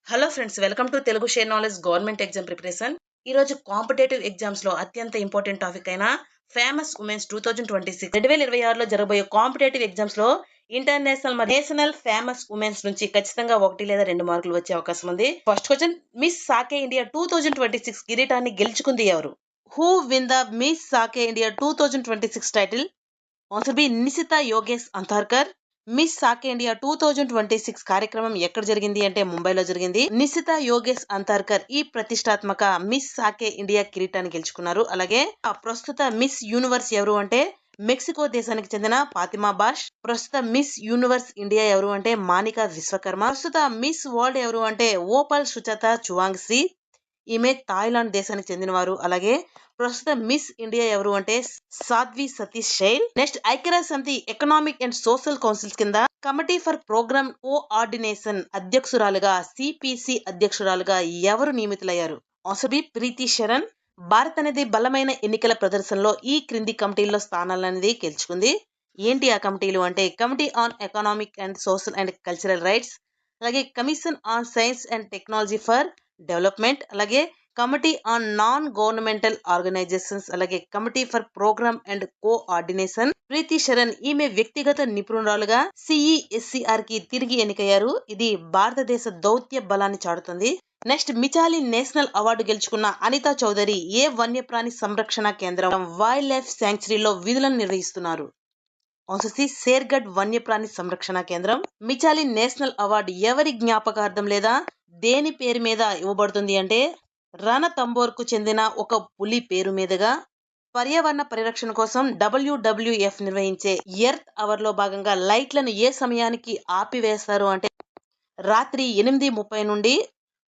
Hello friends, welcome to Telugu share knowledge government exam preparation. ఈ రోజు competitive exams లో అత్యంత ఇంపార్టెంట్ టాపిక్ అయిన ఫేమస్ ఉమెన్స్ 2026 2026లో జరగబోయే కాంపిటేటివ్ ఎగ్జామ్స్ లో ఇంటర్నేషనల్ మరియు నేషనల్ ఫేమస్ ఉమెన్స్ నుంచి ఖచ్చితంగా 1 లేదా 2 మార్కులు వచ్చే అవకాశం ఉంది. ఫస్ట్ క్వశ్చన్, మిస్ సాకే ఇండియా 2026 కిరీటాన్ని గెలుచుకుంది ఎవరు? హూ విన్ ద మిస్ సాకే India 2026 title? Answer B Nishita Yogesh Antarkar. Miss సాకే ఇండియా 2026 కార్యక్రమం ఎక్కడ జరిగింది అంటే ముంబైలో జరిగింది. నిశిత యోగేష్ అంతార్కర్ ఈ ప్రతిష్టాత్మక మిస్ సాకే ఇండియా కిరీటాన్ని గెలుచుకున్నారు. అలాగే ప్రస్తుత మిస్ యూనివర్స్ ఎవరు అంటే మెక్సికో దేశానికి చెందిన ఫాతిమా బాష్. ప్రస్తుత మిస్ యూనివర్స్ ఇండియా ఎవరు అంటే మానికా విశ్వకర్మ. ప్రస్తుత మిస్ వరల్డ్ ఎవరు అంటే ఓపల్ సుచత చువాంగ్సి. ఈమె థాయిలాండ్ దేశానికి చెందినవారు. అలాగే ప్రస్తుత మిస్ ఇండియా ఎవరు అంటే సాధ్వి సతీష్ శైల్. నెక్స్ట్, ఐక్యరాజ్య సమితి ఎకనామిక్ అండ్ సోషల్ కౌన్సిల్స్ కింద కమిటీ ఫర్ ప్రోగ్రామ్ కోఆర్డినేషన్ అధ్యక్షురాలుగా సిపిసి అధ్యక్షురాలుగా ఎవరు నియమితులయ్యారు? Answer B Preeti Sharan. భారత్ అనేది బలమైన ఎన్నికల ప్రదర్శనలో ఈ క్రింది కమిటీల్లో స్థానాలనేది గెలుచుకుంది. ఏంటి ఆ కమిటీలు అంటే committee on economic and social and cultural rights, అలాగే commission on science and technology for development, అలాగే committee on non governmental organisations, అలాగే committee for programme and coordination. Preeti Sharan ఈమె వ్యక్తిగత నిపుణురాలుగా సిఈఎస్సిఆర్ కి తిరిగి ఎన్నికయ్యారు. ఇది భారతదేశ దౌత్య బలాన్ని చాటుతుంది. నెక్స్ట్, మిచాలి నేషనల్ అవార్డు గెలుచుకున్న అనితా చౌదరి ఏ వన్యప్రాణి సంరక్షణ కేంద్రం వైల్డ్ లైఫ్ శాంక్చురీలో విధులను నిర్వహిస్తున్నారు? ఆన్సర్ సి షేర్గఢ్ వన్యప్రాణి సంరక్షణ కేంద్రం. మిచాలి నేషనల్ అవార్డు ఎవరి జ్ఞాపకార్థం లేదా దేని పేరు మీద ఇవ్వబడుతుంది అంటే రణతంబోర్ కు చెందిన ఒక పులి పేరు మీదుగా. పర్యావరణ పరిరక్షణ కోసం WWF నిర్వహించే ఎర్త్ అవర్ లో భాగంగా లైట్లను ఏ సమయానికి ఆపివేస్తారు అంటే రాత్రి 8:30 నుండి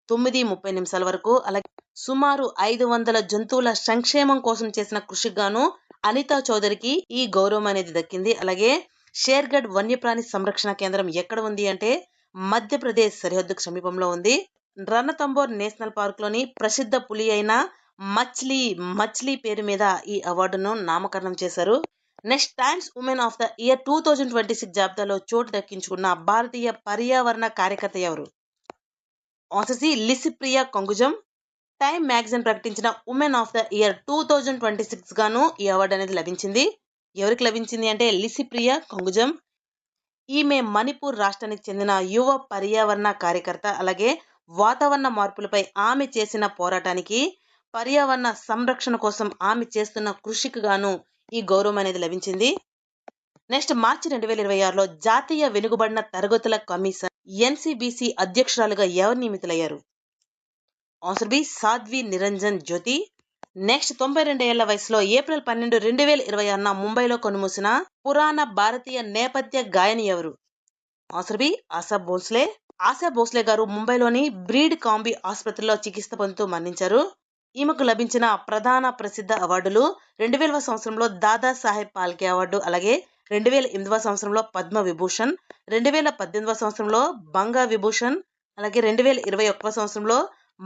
9:30 వరకు. అలాగే సుమారు 500 జంతువుల సంక్షేమం కోసం చేసిన కృషికి గాను అనితా చౌదరికి ఈ గౌరవం అనేది దక్కింది. అలాగే షేర్గఢ్ వన్యప్రాణి సంరక్షణ కేంద్రం ఎక్కడ ఉంది అంటే మధ్యప్రదేశ్ సరిహద్దుకు సమీపంలో ఉంది. రణతంబోర్ నేషనల్ పార్క్ లోని ప్రసిద్ధ పులి అయిన మచ్లీ పేరు మీద ఈ అవార్డును నామకరణం చేశారు. Next, Time's women of the year 2026 జాబితాలో చోటు దక్కించుకున్న భారతీయ పర్యావరణ కార్యకర్త ఎవరు? Answer C Licypriya Kangujam. Time magazine ప్రకటించిన ఉమెన్ ఆఫ్ ద ఇయర్ 2026 గాను ఈ అవార్డు అనేది లభించింది. ఎవరికి లభించింది అంటే లిసిప్రియా కొంగుజం. ఈమె మణిపూర్ రాష్ట్రానికి చెందిన యువ పర్యావరణ కార్యకర్త. అలాగే వాతావరణ మార్పులపై ఆమె చేసిన పోరాటానికి, పర్యావరణ సంరక్షణ కోసం ఆమె చేస్తున్న కృషికి గాను ఈ గౌరవం అనేది లభించింది. నెక్స్ట్, మార్చి 2026లో జాతీయ వెనుకబడిన తరగతుల కమిషన్ ఎన్సిబిసి అధ్యక్షురాలుగా ఎవరు నియమితులయ్యారు? ఆన్సర్ బి సాధ్వి నిరంజన్ జ్యోతి. నెక్స్ట్, 92 ఏళ్ల వయసులో ఏప్రిల్ 12, 2026న ముంబైలో కన్నుమూసిన పురాణ భారతీయ నేపథ్య గాయని ఎవరు? Answer B Asha Bhosle. ఆశా భోస్లే గారు ముంబైలోని బ్రీడ్ కాంబీ ఆసుపత్రిలో చికిత్స పొందుతూ మరణించారు. ఈమెకు లభించిన ప్రధాన ప్రసిద్ధ అవార్డులు 2000వ సంవత్సరంలో దాదా సాహెబ్ పాల్కే అవార్డు, అలాగే 2008వ సంవత్సరంలో పద్మ విభూషణ్, 2018వ సంవత్సరంలో బంగా విభూషణ్, అలాగే 2021వ సంవత్సరంలో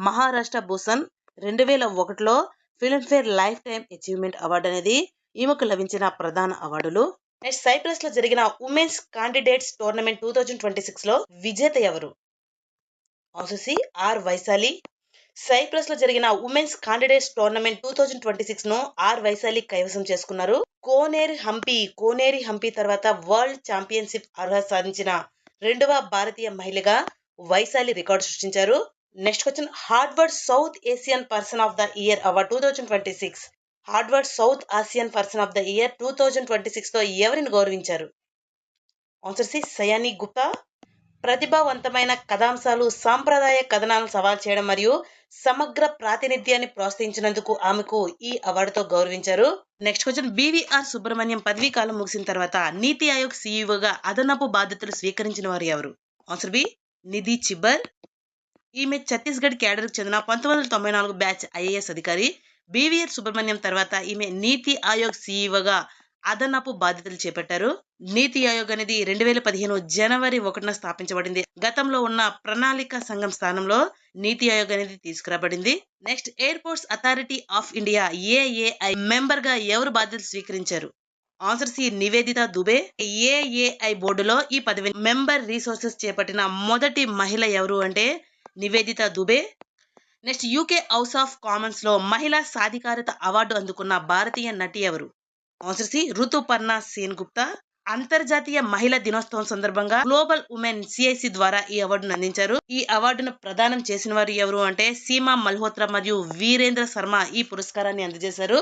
మహారాష్ట్ర భూషణ్, 2001లో Filmfare lifetime achievement award అనేది ఈమెకు లభించిన ప్రధాన అవార్డులు. నెక్స్ట్, సైప్రస్ లో జరిగిన ఉమెన్స్ కాండిడేట్స్ టోర్నమెంట్ 2026 లో విజేత ఎవరు? Answer C R Vaishali. Cyprus లో జరిగిన ఉమెన్స్ కాండిడేట్స్ టోర్నమెంట్ 2026 ను ఆర్ వైశాలి కైవసం చేసుకున్నారు. కోనేరి హంపి తర్వాత వరల్డ్ ఛాంపియన్షిప్ అర్హత సాధించిన రెండవ భారతీయ మహిళగా వైశాలి రికార్డు సృష్టించారు. Next question, Harvard south Asian person of the year award 2026. Harvard south Asian person of the year 2026 తో ఎవరిని గౌరవించారు? Answer C Sayani Gupta. ప్రతిభావంతమైన కథాంశాలు, సాంప్రదాయ కథనాలను సవాల్ చేయడం మరియు సమగ్ర ప్రాతినిధ్యాన్ని ప్రోత్సహించినందుకు ఆమెకు ఈ అవార్డుతో గౌరవించారు. నెక్స్ట్ క్వశ్చన్, బివిఆర్ సుబ్రహ్మణ్యం పదవీ కాలం ముగిసిన తర్వాత నీతి ఆయోగ్ సీఈఓగా అదనపు బాధ్యతలు స్వీకరించిన వారు ఎవరు? ఆన్సర్ బి నిధి చిబ్బర్. ఈమె ఛత్తీస్గఢ్ క్యాడర్కు చెందిన 1994 బ్యాచ్ ఐఏఎస్ అధికారి. బివిఆర్ సుబ్రహ్మణ్యం తర్వాత ఈమె నీతి ఆయోగ్ సీఈఓగా అదనపు బాధ్యతలు చేపట్టారు. నీతి ఆయోగ్ అనేది 2015 జనవరి 1న స్థాపించబడింది. గతంలో ఉన్న ప్రణాళిక సంఘం స్థానంలో నీతి ఆయోగ్ అనేది తీసుకురాబడింది. Next, airports authority of India AAI member గా ఎవరు బాధ్యతలు స్వీకరించారు? Answer C Nivedita Dubey. AAI బోర్డులో ఈ పదవి మెంబర్ రీసోర్సెస్ చేపట్టిన మొదటి మహిళ ఎవరు అంటే Nivedita Dubey. Next UK House of Commons లో మహిళా సాధికారత అవార్డు అందుకున్న భారతీయ నటి ఎవరు? Answer C Rituparna Sen Gupta. అంతర్జాతీయ మహిళా దినోత్సవం సందర్భంగా గ్లోబల్ ఉమెన్ సిఐసి ద్వారా ఈ అవార్డును అందించారు. ఈ అవార్డును ప్రదానం చేసిన వారు ఎవరు అంటే సీమా మల్హోత్రా మరియు వీరేంద్ర శర్మ ఈ పురస్కారాన్ని అందజేశారు.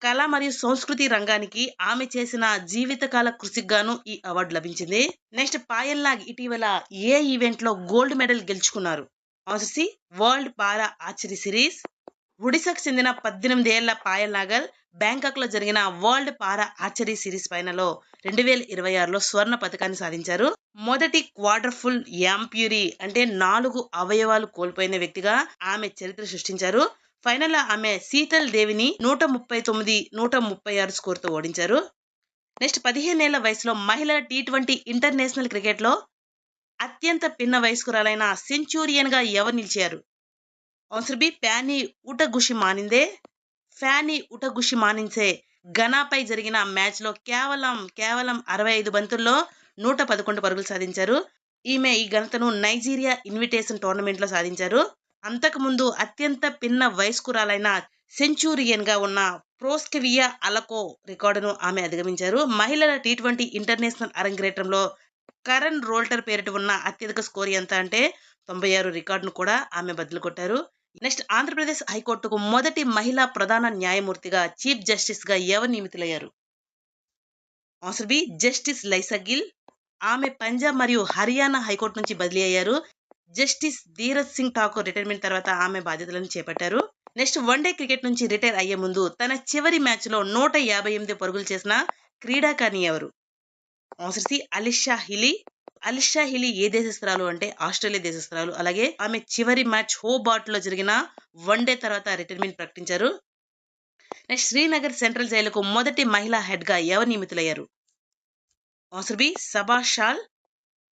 కళ మరియు సంస్కృతి రంగానికి ఆమె చేసిన జీవితకాల కృషికి గాను ఈ అవార్డు లభించింది. నెక్స్ట్ పాయల్ నాగ్ ఇటీవల ఏ ఈవెంట్ లో గోల్డ్ మెడల్ గెలుచుకున్నారు? Answer C world para archery series. ఒడిశాకు చెందిన 18 ఏళ్ల పాయల్ నాగల్ బ్యాంకాక్ లో జరిగిన వరల్డ్ పారా ఆర్చరీ సిరీస్ ఫైనల్లో 2026లో స్వర్ణ పథకాన్ని సాధించారు. మొదటి క్వార్టర్ఫుల్ యాంప్యూరీ అంటే 4 అవయవాలు కోల్పోయిన వ్యక్తిగా ఆమె చరిత్ర సృష్టించారు. ఫైనల్లో ఆమె శీతల్ దేవిని 139-136 స్కోర్తో ఓడించారు. నెక్స్ట్ 15 ఏళ్ల వయసులో మహిళల T20 ఇంటర్నేషనల్ క్రికెట్ లో అత్యంత పిన్న వయస్కురాలైన సెంచూరియన్ గా ఎవరు నిలిచారు? Answer B Fanny Utagushi Maninde. Fanny Utagushi Maninde ఘనాపై జరిగిన మ్యాచ్ లో కేవలం 65 బంతుల్లో 111 పరుగులు సాధించారు. ఈమె ఈ ఘనతను నైజీరియా ఇన్విటేషన్ టోర్నమెంట్ లో సాధించారు. అంతకుముందు అత్యంత పిన్న వయస్కురాలైన సెంచూరియన్ గా ఉన్న ప్రోస్కెవియా అలకో రికార్డును ఆమె అధిగమించారు. మహిళల T20 ఇంటర్నేషనల్ అరంగేట్రంలో కరణ్ రోల్టర్ పేరిట ఉన్న అత్యధిక స్కోర్ ఎంత అంటే 96 రికార్డును కూడా ఆమె బద్దలు కొట్టారు. నెక్స్ట్ ఆంధ్రప్రదేశ్ హైకోర్టుకు మొదటి మహిళా ప్రధాన న్యాయమూర్తిగా చీఫ్ జస్టిస్ గా ఎవరు నియమితులయ్యారు? Answer B justice Lisa Gill. ఆమె పంజాబ్ మరియు హర్యానా హైకోర్టు నుంచి బదిలీ అయ్యారు. జస్టిస్ ధీరజ్ సింగ్ ఠాకూర్ రిటైర్మెంట్ తర్వాత ఆమె బాధ్యతలను చేపట్టారు. నెక్స్ట్ వన్డే క్రికెట్ నుంచి రిటైర్ అయ్యే ముందు తన చివరి మ్యాచ్ లో 158 పరుగులు చేసిన క్రీడాకారిణి ఎవరు? Answer C Alyssa Healy. Alyssa Healy ఏ దేశస్తురాలు అంటే ఆస్ట్రేలియా దేశస్తురాలు. అలాగే ఆమె చివరి మ్యాచ్ హోబార్ట్ లో జరిగిన వన్డే తర్వాత రిటైర్మెంట్ ప్రకటించారు. నెక్స్ట్ శ్రీనగర్ సెంట్రల్ జైలుకు మొదటి మహిళా హెడ్ గా ఎవరు నియమితులయ్యారు? Answer B Saba Shal.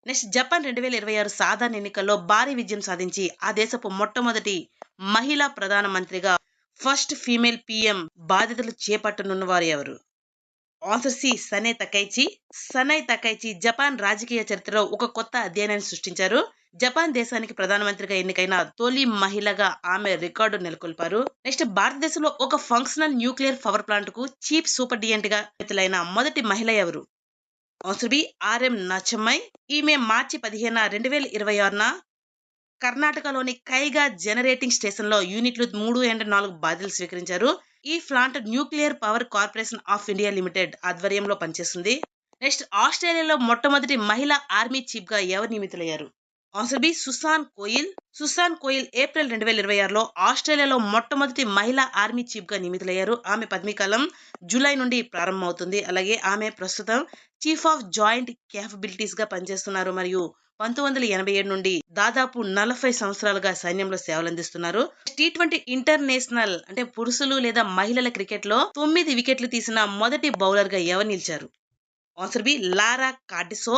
Next Japan 2026 సాధారణ ఎన్నికల్లో భారీ విజయం సాధించి ఆ దేశపు మొట్టమొదటి మహిళా ప్రధాన మంత్రిగా ఫస్ట్ ఫీమేల్ PM బాధ్యతలు చేపట్టనున్న వారు ఎవరు? Answer C Sanae Takaichi. Sanae Takaichi Japan రాజకీయ చరిత్రలో ఒక కొత్త అధ్యయనాన్ని సృష్టించారు. జపాన్ దేశానికి ప్రధానమంత్రిగా ఎన్నికైన తొలి మహిళగా ఆమె రికార్డు నెలకొల్పారు. నెక్స్ట్ భారతదేశంలో ఒక ఫంక్షనల్ న్యూక్లియర్ పవర్ ప్లాంట్ కు చీఫ్ సూపరింటెండెంట్ గా నియమితులైన మొదటి మహిళ ఎవరు? Answer B RM Nachammai. ఈమె మార్చి 15, 2026న కర్ణాటకలోని కైగా జనరేటింగ్ స్టేషన్ లో యూనిట్లు 3 and 4 బాధ్యతలు స్వీకరించారు. ఈ plant nuclear power corporation of India limited ఆధ్వర్యంలో పనిచేస్తుంది. నెక్స్ట్ ఆస్ట్రేలియాలో మొట్టమొదటి మహిళా ఆర్మీ చీఫ్ గా ఎవరు నియమితులయ్యారు? Answer B Susan Coyle. Susan Coyle April 2026లో ఆస్ట్రేలియాలో మొట్టమొదటి మహిళా ఆర్మీ చీఫ్ గా నియమితులయ్యారు. ఆమె పదవీకాలం జూలై నుండి ప్రారంభమవుతుంది. అలాగే ఆమె ప్రస్తుతం చీఫ్ ఆఫ్ జాయింట్ క్యాపబిలిటీస్ గా పనిచేస్తున్నారు మరియు 1987 నుండి దాదాపు 40 సంవత్సరాలుగా సైన్యంలో సేవలందిస్తున్నారు. T20 ఇంటర్నేషనల్ అంటే పురుషులు లేదా మహిళల క్రికెట్ లో 9 వికెట్లు తీసిన మొదటి బౌలర్ గా ఎవరు నిలిచారు? ఆన్సర్ బి లారా కార్డిసో.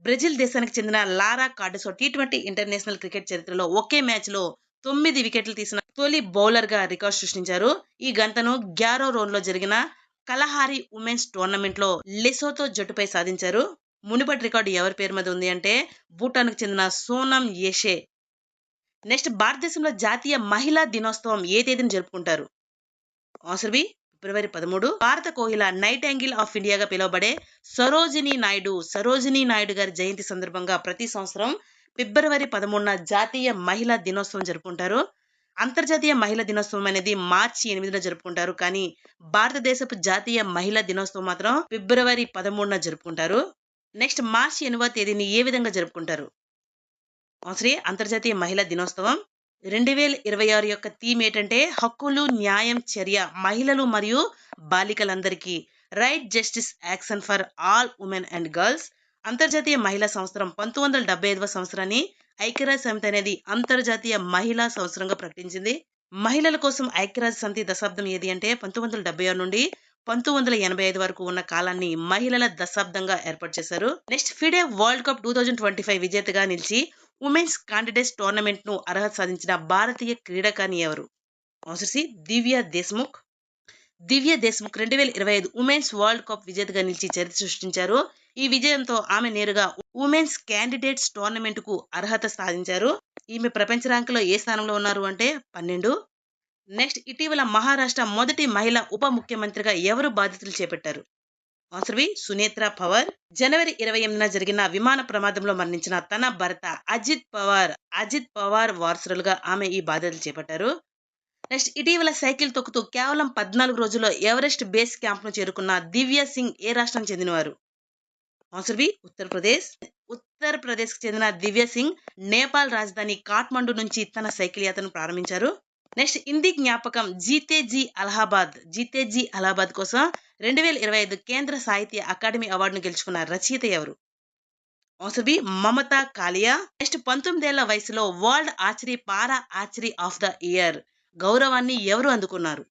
బ్రెజిల్ దేశానికి చెందిన లారా కార్డిసో T20 ఇంటర్నేషనల్ క్రికెట్ చరిత్రలో ఒకే మ్యాచ్ లో 9 వికెట్లు తీసిన తొలి బౌలర్ గా రికార్డు సృష్టించారు. ఈ గంటను గ్యారోరోన్ లో జరిగిన కలహారి ఉమెన్స్ టోర్నమెంట్ లో లెసోతో జట్టుపై సాధించారు. మునుపటి రికార్డు ఎవరి పేరు మీద ఉంది అంటే భూటాన్ కు చెందిన సోనం యెషే. నెక్స్ట్ భారతదేశంలో జాతీయ మహిళా దినోత్సవం ఏ తేదీని జరుపుకుంటారు? ఆన్సర్ బి ఫిబ్రవరి 13. భారత కోహిల నైట్ యాంగిల్ ఆఫ్ ఇండియాగా పిలువబడే సరోజినీ నాయుడు గారి జయంతి సందర్భంగా ప్రతి సంవత్సరం ఫిబ్రవరి 13న జాతీయ మహిళా దినోత్సవం జరుపుకుంటారు. అంతర్జాతీయ మహిళా దినోత్సవం అనేది మార్చి 8న జరుపుకుంటారు. కానీ భారతదేశపు జాతీయ మహిళా దినోత్సవం మాత్రం ఫిబ్రవరి 13న జరుపుకుంటారు. నెక్స్ట్ మార్చి 8వ తేదీని ఏ విధంగా జరుపుకుంటారు? ఆన్సర్ ఏ అంతర్జాతీయ మహిళా దినోత్సవం. 2026 యొక్క థీమ్ ఏంటంటే హక్కులు, న్యాయం, చర్య మహిళలు మరియు బాలికలందరికీ. Right, justice, action for all women and girls. అంతర్జాతీయ మహిళా సంవత్సరం 1975వ సంవత్సరాన్ని ఐక్యరాజ్య సమితి అనేది అంతర్జాతీయ మహిళా సంవత్సరంగా ప్రకటించింది. మహిళల కోసం ఐక్యరాజ్య సమితి దశాబ్దం ఏది అంటే 1976 నుండి 1985 వరకు ఉన్న కాలాన్ని మహిళల దశాబ్దంగా ఏర్పాటు చేశారు. నెక్స్ట్ ఫిడే వరల్డ్ కప్ 2025 విజేతగా నిలిచి ఉమెన్స్ కాండిడేట్స్ టోర్నమెంట్ ను అర్హత సాధించిన భారతీయ క్రీడాకారిణి ఎవరు? ఆన్సర్ సి దివ్య దేశ్ముఖ్. దివ్య దేశ్ముఖ్ 2025 ఉమెన్స్ వరల్డ్ కప్ విజేతగా నిలిచి చరిత్ర సృష్టించారు. ఈ విజయంతో ఆమె నేరుగా ఉమెన్స్ క్యాండిడేట్స్ టోర్నమెంట్ కు అర్హత సాధించారు. ఈమె ప్రపంచ ర్యాంకులో ఏ స్థానంలో ఉన్నారు అంటే 12. నెక్స్ట్ ఇటీవల మహారాష్ట్ర మొదటి మహిళా ఉప ముఖ్యమంత్రిగా ఎవరు బాధ్యతలు చేపట్టారు? Answer B Sunetra Pawar. జనవరి 28న జరిగిన విమాన ప్రమాదంలో మరణించిన తన భర్త అజిత్ పవార్ వారసులుగా ఆమె ఈ బాధ్యతలు చేపట్టారు. నెక్స్ట్ ఇటీవల సైకిల్ తొక్కుతూ కేవలం 14 రోజుల్లో ఎవరెస్ట్ బేస్ క్యాంప్ ను చేరుకున్న దివ్య సింగ్ ఏ రాష్ట్రానికి చెందినవారు? ఆన్సర్ బి ఉత్తరప్రదేశ్ కి చెందిన దివ్య సింగ్ నేపాల్ రాజధాని కాఠ్మండు నుంచి తన సైకిల్ యాత్రను ప్రారంభించారు. నెక్స్ట్ హిందీ జ్ఞాపకం జీతే జీ అలహాబాద్ కోసం 2025 కేంద్ర సాహిత్య అకాడమీ అవార్డును గెలుచుకున్న రచయిత ఎవరు? Answer B Mamta Kalia. Next 19 ఏళ్ల వయసులో world archery para archery of the year గౌరవాన్ని ఎవరు అందుకున్నారు?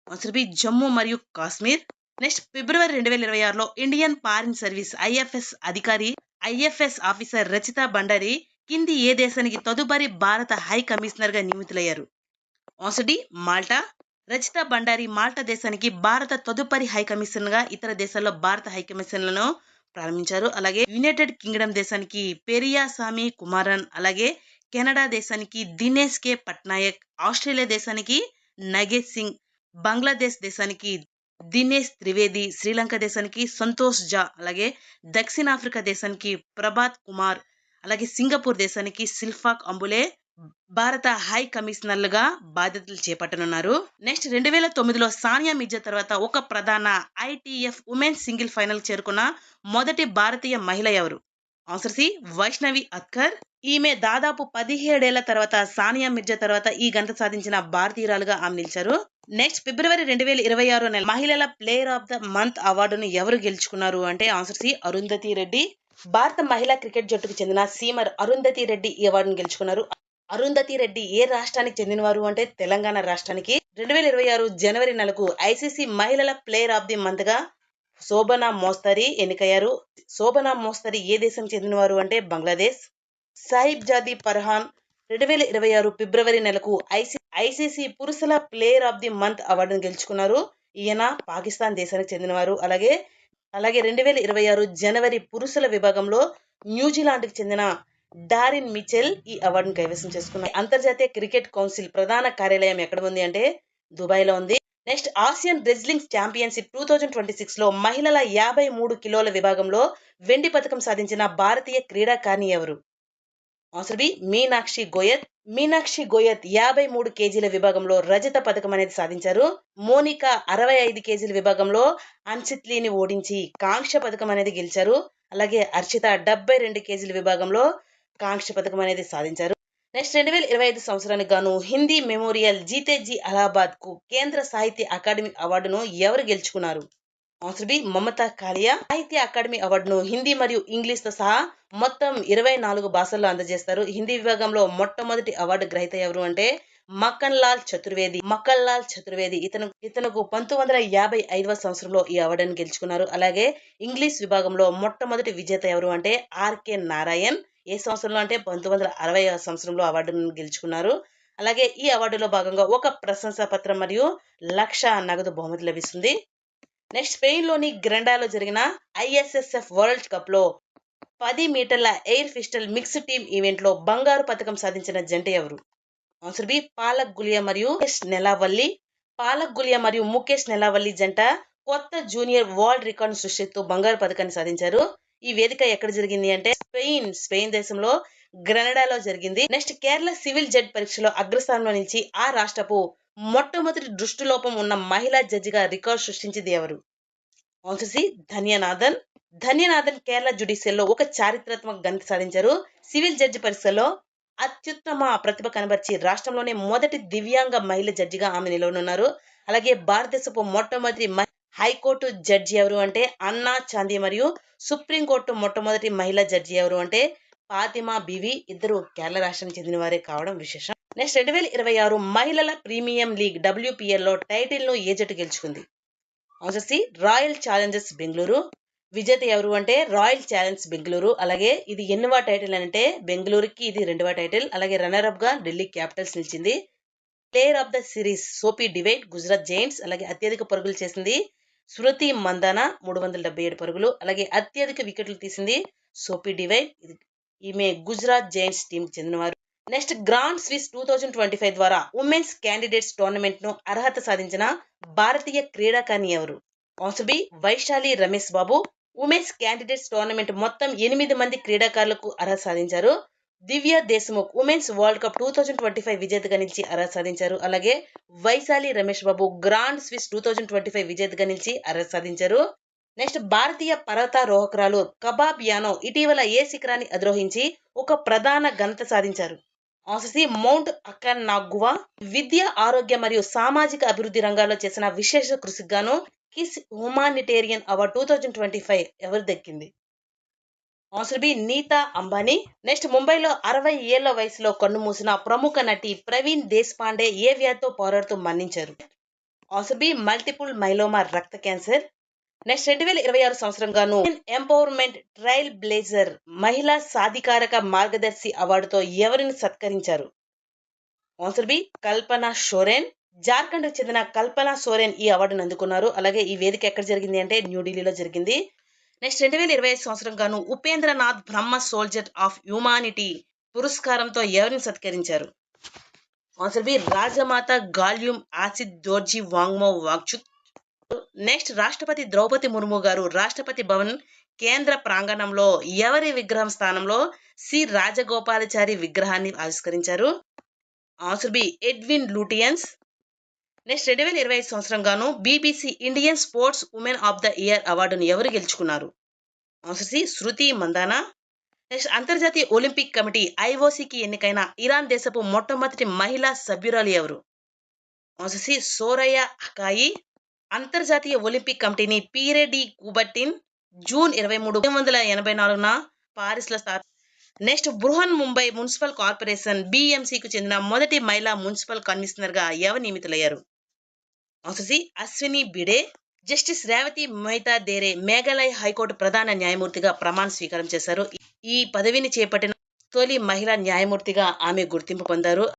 ఆన్సర్ బి జమ్మూ మరియు కాశ్మీర్. నెక్స్ట్ ఫిబ్రవరి 2026లో Indian foreign service IFS officer Rachita Bhandari కింది ఏ దేశానికి తదుపరి భారత హై కమిషనర్ గా నియమితులయ్యారు? Answer D Malta. Rachita Bhandari Malta దేశానికి భారత తదుపరి హై కమిషనర్ గా ఇతర దేశాల్లో భారత హై కమిషన్లను ప్రారంభించారు. అలాగే యునైటెడ్ కింగ్డమ్ దేశానికి పెరియాసామి కుమారన్, అలాగే కెనడా దేశానికి దినేష్ కే పట్నాయక్, ఆస్ట్రేలియా దేశానికి నగేత్ సింగ్, బంగ్లాదేశ్ దేశానికి దినేష్ త్రివేది, శ్రీలంక దేశానికి సంతోష్ జా, అలాగే దక్షిణాఫ్రికా దేశానికి ప్రభాత్ కుమార్, అలాగే సింగపూర్ దేశానికి సిల్ఫాక్ అంబులే భారత హై కమిషనర్లుగా బాధ్యతలు చేపట్టనున్నారు. నెక్స్ట్ 2009లో సానియా మిర్జా తర్వాత ఒక ప్రధాన ఐటీఎఫ్ ఉమెన్స్ సింగిల్ ఫైనల్ చేరుకున్న మొదటి భారతీయ మహిళ ఎవరు? Answer C Vaishnavi Atkar. ఈమె దాదాపు 17 ఏళ్ల తర్వాత సానియా మిర్జా తర్వాత ఈ ఘనత సాధించిన భారతీయురాలుగా ఆమె నిలిచారు. నెక్స్ట్ ఫిబ్రవరి 2026 నెల మహిళల ప్లేయర్ ఆఫ్ ద మంత్ అవార్డును ఎవరు గెలుచుకున్నారు అంటే ఆన్సర్ సి అరుంధతి రెడ్డి. భారత మహిళా క్రికెట్ జట్టుకు చెందిన సీమర్ అరుంధతి రెడ్డి ఈ అవార్డును గెలుచుకున్నారు. అరుంధతి రెడ్డి ఏ రాష్ట్రానికి చెందినవారు అంటే తెలంగాణ రాష్ట్రానికి. 2026 జనవరి నెలకు ఐసీసీ మహిళల ప్లేయర్ ఆఫ్ ది మంత్ గా శోభనా మోస్తరి ఎన్నికయ్యారు. శోభనా మోస్తరి ఏ దేశం చెందినవారు అంటే బంగ్లాదేశ్. సాహిబ్ జాదీ ఫర్హాన్ 2026 ఫిబ్రవరి నెలకు ఐసీసీ పురుషుల ప్లేయర్ ఆఫ్ ది మంత్ అవార్డును గెలుచుకున్నారు. ఈయన పాకిస్తాన్ దేశానికి చెందినవారు. అలాగే 2026 జనవరి పురుషుల విభాగంలో న్యూజిలాండ్కి చెందిన డారిన్ మిచెల్ ఈ అవార్డును కైవసం చేసుకున్నారు. అంతర్జాతీయ క్రికెట్ కౌన్సిల్ ప్రధాన కార్యాలయం ఎక్కడ ఉంది అంటే దుబాయ్లో ఉంది. నెక్స్ట్ ఆసియన్ రెజ్లింగ్ ఛాంపియన్షిప్ 2026లో మహిళల 53 కిలోల విభాగంలో వెండి పథకం సాధించిన భారతీయ క్రీడాకారిణి ఎవరు? ఆన్సర్ బి మీనాక్షి గోయత్ 53 కేజీల విభాగంలో రజత పథకం అనేది సాధించారు. మోనికా 65 కేజీల విభాగంలో అన్సిత్లీని ఓడించి కాంస్య పథకం అనేది గెలిచారు. అలాగే హర్షిత 72 కేజీల విభాగంలో కాంస్య పథకం అనేది సాధించారు. నెక్స్ట్ 2025 సంవత్సరానికి గాను హిందీ మెమోరియల్ జీతేజీ అలహాబాద్ కు కేంద్ర సాహిత్య అకాడమీ అవార్డును ఎవరు గెలుచుకున్నారు? Answer B Mamta Kalia. సాహిత్య అకాడమీ అవార్డును హిందీ మరియు ఇంగ్లీష్ తో సహా మొత్తం 24 భాషల్లో అందజేస్తారు. హిందీ విభాగంలో మొట్టమొదటి అవార్డు గ్రహీత ఎవరు అంటే మక్కన్ లాల్ చతుర్వేది. ఇతనుకు 1955వ సంవత్సరంలో ఈ అవార్డును గెలుచుకున్నారు. అలాగే ఇంగ్లీష్ విభాగంలో మొట్టమొదటి విజేత ఎవరు అంటే ఆర్కే నారాయణ్. ఏ సంవత్సరంలో అంటే 1960వ సంవత్సరంలో అవార్డును గెలుచుకున్నారు. అలాగే ఈ అవార్డులో భాగంగా ఒక ప్రశంసా పత్రం మరియు 1,00,000 నగదు బహుమతి లభిస్తుంది. నెక్స్ట్ స్పెయిన్లోని గ్రెండాలో జరిగిన ఐఎస్ఎస్ఎఫ్ వరల్డ్ కప్ లో 10 మీటర్ల air pistol mixed team event లో బంగారు పథకం సాధించిన జంట ఎవరు? ఆన్సర్ బి పాలక్ గులియా మరియు ముఖేష్ నెలావల్లి జంట కొత్త జూనియర్ వరల్డ్ రికార్డు సృష్టిస్తూ బంగారు పథకాన్ని సాధించారు. ఈ వేదిక ఎక్కడ జరిగింది అంటే స్పెయిన్ దేశంలో గ్రెనడాలో జరిగింది. నెక్స్ట్ కేరళ సివిల్ జడ్జ్ పరీక్షలో అగ్రస్థానంలో నిలిచి ఆ రాష్ట్రపు మొట్టమొదటి దృష్టిలోపం ఉన్న మహిళా జడ్జిగా రికార్డు సృష్టించింది ఎవరు? ఆన్సర్ సి ధన్యనాథన్ కేరళ జుడిషియల్లో ఒక చారిత్రాత్మక ఘనత సాధించారు. సివిల్ జడ్జి పరీక్షలో అత్యుత్తమ ప్రతిభ కనబర్చి రాష్ట్రంలోనే మొదటి దివ్యాంగ మహిళ జడ్జిగా ఆమె నిలవనున్నారు. అలాగే భారతదేశపు మొట్టమొదటి హైకోర్టు జడ్జి ఎవరు అంటే అన్నా చాందీ మరియు సుప్రీంకోర్టు మొట్టమొదటి మహిళా జడ్జి ఎవరు అంటే ఫాతిమా బీవి. ఇద్దరు కేరళ రాష్ట్రానికి చెందిన వారే కావడం విశేషం. నెక్స్ట్ 2026 మహిళల ప్రీమియం లీగ్ WPL లో టైటిల్ ను ఏ జట్టు గెలుచుకుంది? Answer C Royal Challengers Bengaluru. విజేత ఎవరు అంటే రాయల్ ఛాలెంజ్ బెంగళూరు. అలాగే ఇది ఎన్నవ టైటిల్ అంటే బెంగళూరుకి ఇది 2వ టైటిల్. అలాగే రన్నర్ అప్ గా ఢిల్లీ క్యాపిటల్స్ నిలిచింది. Player of the series Sophie Devine Gujarat Giants. అలాగే అత్యధిక పరుగులు చేసింది స్మృతి మందాన 377 పరుగులు. అలాగే అత్యధిక వికెట్లు తీసింది సోఫీ డివైట్. ఈమె గుజరాత్ జైంట్స్ టీం చెందినవారు. నెక్స్ట్ గ్రాండ్ స్విస్ 2025 ద్వారా ఉమెన్స్ క్యాండిడేట్స్ టోర్నమెంట్ ను అర్హత సాధించిన భారతీయ క్రీడాకారిణి ఎవరు? Answer B Vaishali Ramesh Babu. Women's candidates tournament మొత్తం 8 మంది క్రీడాకారులకు అర్హత సాధించారు. దివ్య దేశ్ముఖ్ ఉమెన్స్ వరల్డ్ కప్ 2025 విజేతగా నిలిచి అర్హత సాధించారు. అలాగే వైశాలి రమేష్ బాబు గ్రాండ్ స్విస్ 2025 విజేతగా నిలిచి అర్హత సాధించారు. నెక్స్ట్ భారతీయ పర్వతారోహకురాలు కబాబ్ యానో ఇటీవల ఏ శిఖరాన్ని అధిరోహించి ఒక ప్రధాన ఘనత సాధించారు? Answer C Mount Aconcagua. విద్య, ఆరోగ్య మరియు సామాజిక అభివృద్ధి రంగాల్లో చేసిన విశేష కృషికి గాను కిస్ హ్యుమానిటేరియన్ అవార్డ్ 2025 ఎవరు దక్కింది? Answer B Nita Ambani. Next ముంబైలో 60 ఏళ్ల వయసులో కన్నుమూసిన ప్రముఖ నటి ప్రవీణ్ దేశపాండే ఏ వ్యాధితో పోరాడుతూ మరణించారు? ఆన్సర్ బి మల్టిపుల్ మైలోమా రక్త క్యాన్సర్. నెక్స్ట్ 2026 సంవత్సరం గాను ఎంపవర్మెంట్ ట్రైల్ బ్లేజర్ మహిళా సాధికారక మార్గదర్శి అవార్డుతో ఎవరిని సత్కరించారు? ఆన్సర్ బి కల్పన సోరెన్. జార్ఖండ్ కు చెందిన కల్పన సోరెన్ ఈ అవార్డును అందుకున్నారు. అలాగే ఈ వేదిక ఎక్కడ జరిగింది అంటే న్యూఢిల్లీలో జరిగింది. నెక్స్ట్ 2025 సంవత్సరం గాను Upendranath Brahma soldier of humanity పురస్కారంతో ఎవరిని సత్కరించారు? Answer B Rajmata Gyalyum Ashi Dorji Wangmo Wangchuck. Next రాష్ట్రపతి ద్రౌపది ముర్ము గారు రాష్ట్రపతి భవన్ కేంద్ర ప్రాంగణంలో ఎవరి విగ్రహం స్థానంలో సి రాజగోపాలాచారి విగ్రహాన్ని ఆవిష్కరించారు? Answer B Edwin Lutyens. Next 2025 సంవత్సరం గాను BBC Indian sports women of the year అవార్డును ఎవరు గెలుచుకున్నారు? Answer C Smriti Mandhana. Next అంతర్జాతీయ ఒలింపిక్ కమిటీ ఐఓసీకి ఎన్నికైన ఇరాన్ దేశపు మొట్టమొదటి మహిళా సభ్యురాలు ఎవరు? Answer C Soraya Hakkai. అంతర్జాతీయ ఒలింపిక్ కమిటీని పీరే డి కూబర్టిన్ జూన్ 23, 1984న పారిస్ లో next Brihan Mumbai municipal corporation బిఎంసికు చెందిన మొదటి మహిళా మున్సిపల్ కమిషనర్ గా ఎవరు నియమితులయ్యారు? Answer C Ashwini బిడే. Justice Revathi Mehta దేరే Meghalaya high court ప్రధాన న్యాయమూర్తిగా ప్రమాణ స్వీకారం చేశారు. ఈ పదవిని చేపట్టిన తొలి మహిళా న్యాయమూర్తిగా ఆమె గుర్తింపు పొందారు.